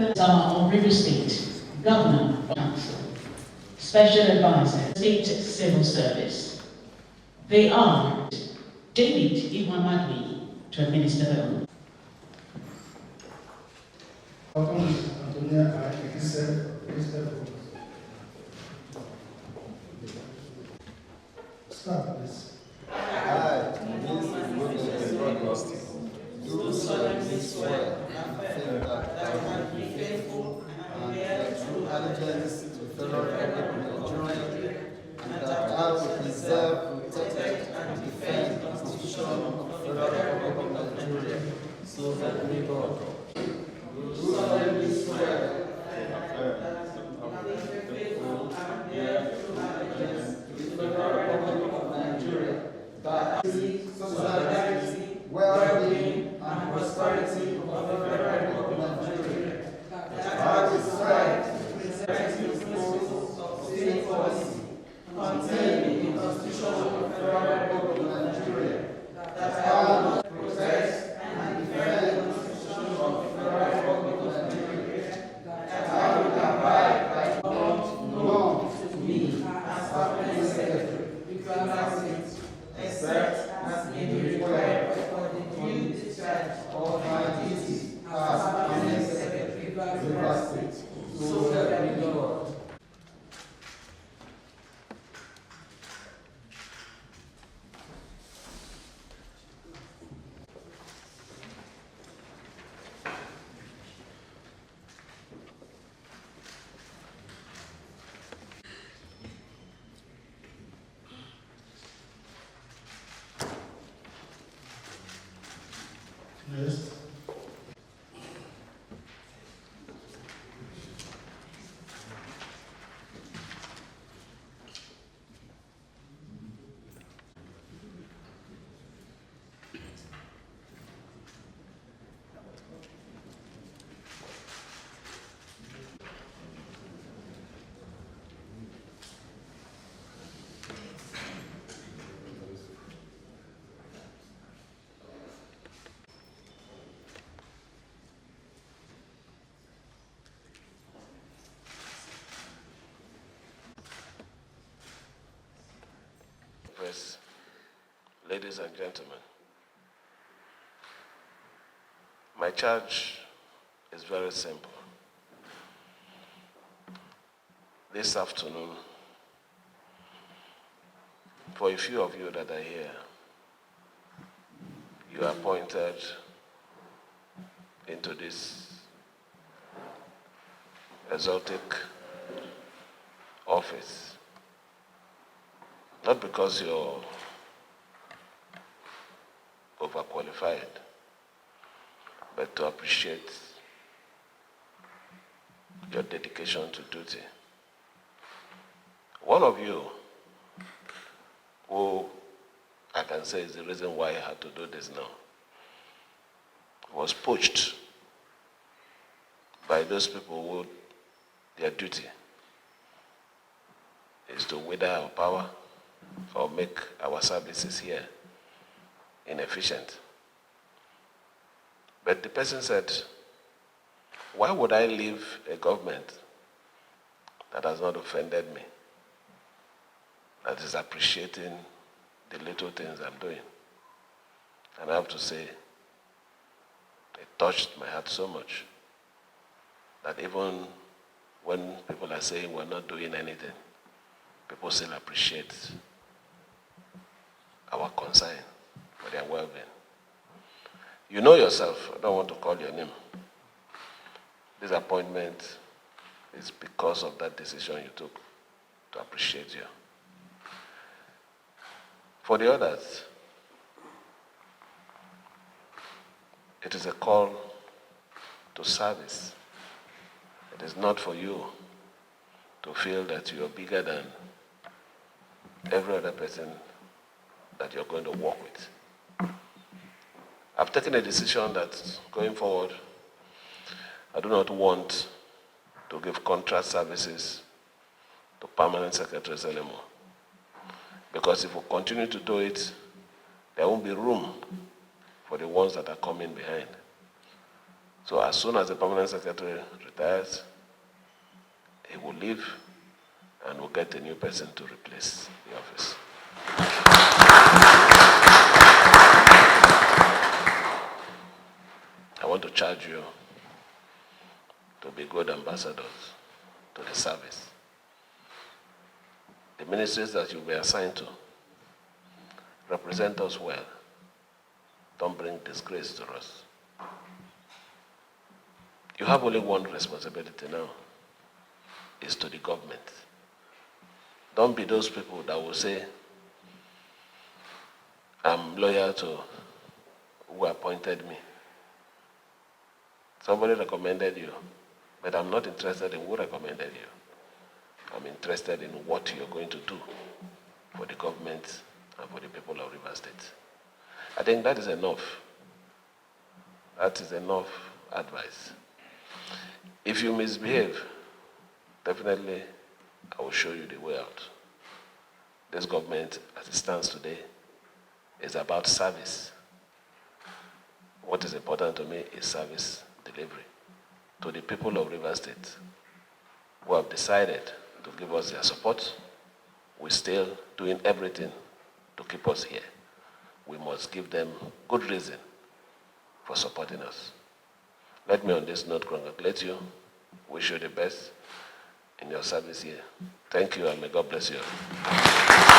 Of River State Governor Council, Special Advisor, State Civil Service. They are David Iwamadli to administer them. Start, please. I, do solemnly swear and affirm that I will be faithful and bear true allegiance to the Federal Republic of Nigeria, and that I will preserve, protect, and defend the Constitution of the Federal Republic of Nigeria. So help me God. Do solemnly swear and affirm that I will be faithful and bear true allegiance to the Federal Republic of Nigeria, that I will solidarity, well-being, and prosperity of the Federal Republic of Nigeria, that I will strive to present the principles of state policy contained in the Constitution of the Federal Republic of Nigeria, that I will protect and defend the Constitution of the Federal Republic of Nigeria, that I will abide by the law known to me as Permanent Secretary, except as may be required for the due discharge of my duties as Permanent Secretary, River State. So help me God. Yes. Ladies and gentlemen, my charge is very simple. This afternoon, for a few of you that are here, you are appointed into this exotic office, not because you're overqualified, but to appreciate your dedication to duty. One of you, who I can say is the reason why I had to do this now, was poached by those people who their duty is to wither our power or make our services here inefficient. But the person said, why would I leave a government that has not offended me, that is appreciating the little things I'm doing? And I have to say, it touched my heart so much that even when people are saying we're not doing anything, people still appreciate our concern for their well-being. You know yourself, I don't want to call your name. This appointment is because of that decision you took to appreciate you. For the others, it is a call to service. It is not for you to feel that you are bigger than every other person that you're going to work with. I've taken a decision that going forward, I do not want to give contract services to permanent secretaries anymore. Because if we continue to do it, there won't be room for the ones that are coming behind. So as soon as the permanent secretary retires, he will leave and we'll get a new person to replace the office. I want to charge you to be good ambassadors to the service. The ministries that you'll be assigned to, represent us well. Don't bring disgrace to us. You have only one responsibility now, is to the government. Don't be those people that will say, I'm loyal to who appointed me. Somebody recommended you, but I'm not interested in who recommended you. I'm interested in what you're going to do for the government and for the people of Rivers State. I think that is enough. That is enough advice. If you misbehave, definitely I will show you the way out. This government, as it stands today, is about service. What is important to me is service delivery to the people of Rivers State who have decided to give us their support. We're still doing everything to keep us here. We must give them good reason for supporting us. Let me on this note congratulate you, wish you the best in your service here. Thank you and may God bless you.